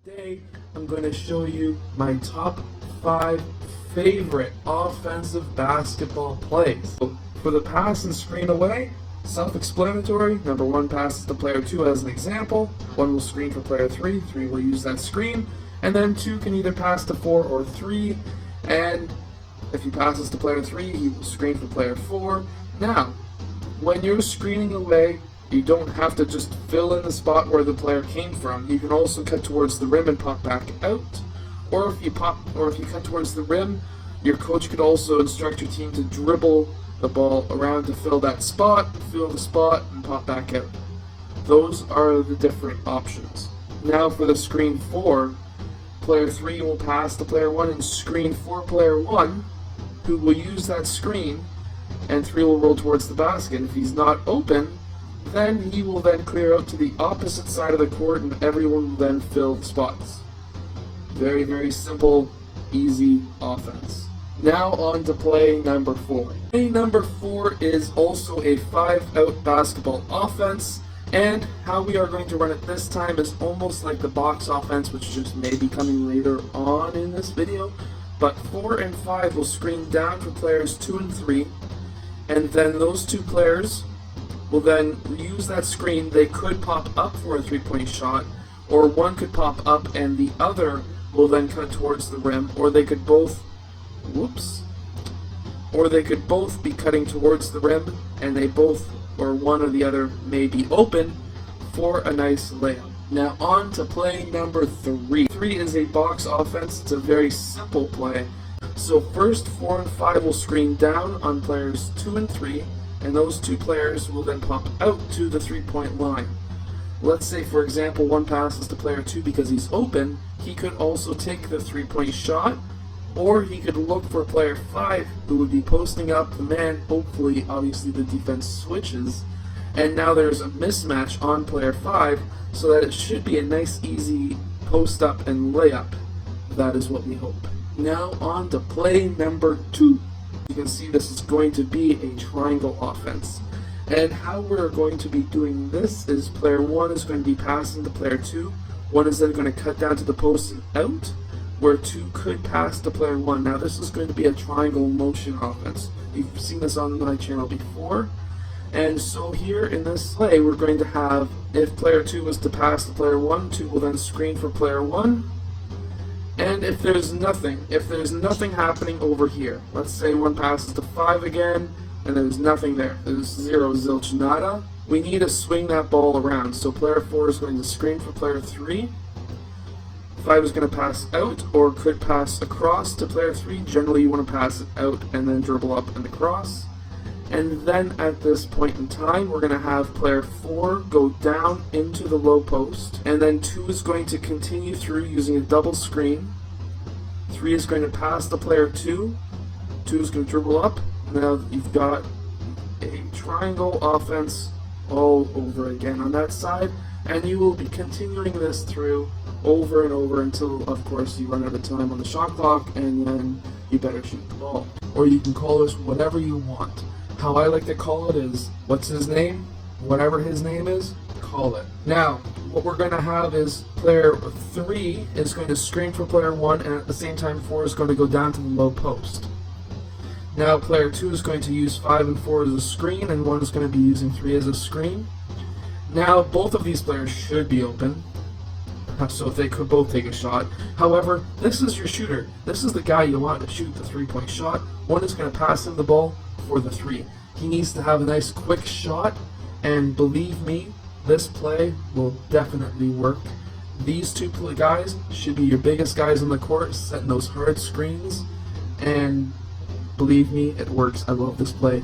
Today, I'm going to show you my top 5 favorite offensive basketball plays. So, for the pass and screen away, self-explanatory. Number 1 passes to player 2 as an example. 1 will screen for player 3. 3 will use that screen. And then 2 can either pass to 4 or 3. And if he passes to player 3, he will screen for player 4. Now, when you're screening away, you don't have to just fill in the spot where the player came from. You can also cut towards the rim and pop back out. Or if you cut towards the rim, your coach could also instruct your team to dribble the ball around to fill that spot, fill the spot, and pop back out. Those are the different options. Now for the screen 4, player 3 will pass to player 1 and screen for player 1, who will use that screen, and 3 will roll towards the basket. If he's not open, then he will then clear out to the opposite side of the court and everyone will then fill the spots. Very, very simple, easy offense. Now on to play number 4. Play number 4 is also a 5-out basketball offense, and how we are going to run it this time is almost like the box offense, which just may be coming later on in this video. But 4 and 5 will screen down for players 2 and 3, and then those 2 players will then use that screen. They could pop up for a 3-point shot, or one could pop up and the other will then cut towards the rim, or they could both be cutting towards the rim and they both, or one or the other, may be open for a nice layup. Now on to play number 3. 3 is a box offense. It's a very simple play. So first 4 and 5 will screen down on players 2 and 3, and those 2 players will then pop out to the 3-point line. Let's say, for example, 1 passes to player 2 because he's open. He could also take the 3-point shot, or he could look for player 5 who would be posting up the man. Hopefully, obviously, the defense switches, and now there's a mismatch on player 5, so that it should be a nice, easy post up and layup. That is what we hope. Now on to play number 2. You can see this is going to be a triangle offense. And how we're going to be doing this is player 1 is going to be passing to player 2. 1 is then going to cut down to the post and out, where 2 could pass to player 1. Now this is going to be a triangle motion offense. You've seen this on my channel before. And so here in this play, we're going to have, if player 2 was to pass to player 1, 2 will then screen for player 1. And if there's nothing happening over here, let's say 1 passes to 5 again, and there's nothing there, there's 0, zilch, nada, we need to swing that ball around. So player 4 is going to screen for player 3, 5 is going to pass out, or could pass across to player 3. Generally you want to pass it out and then dribble up and across. And then at this point in time, we're going to have player 4 go down into the low post, and then 2 is going to continue through using a double screen. 3 is going to pass to player 2. 2 is going to dribble up. Now you've got a triangle offense all over again on that side, and you will be continuing this through over and over until, of course, you run out of time on the shot clock, and then you better shoot the ball. Or you can call this whatever you want. How I like to call it is, what's his name? Whatever his name is, call it. Now, what we're going to have is player 3 is going to screen for player 1, and at the same time 4 is going to go down to the low post. Now player 2 is going to use 5 and 4 as a screen, and 1 is going to be using 3 as a screen. Now both of these players should be open, so they could both take a shot. However, this is your shooter. This is the guy you want to shoot the 3-point shot. 1 is going to pass him the ball for the 3. He needs to have a nice quick shot, and believe me, this play will definitely work. These 2 guys should be your biggest guys on the court, setting those hard screens, and believe me, it works. I love this play.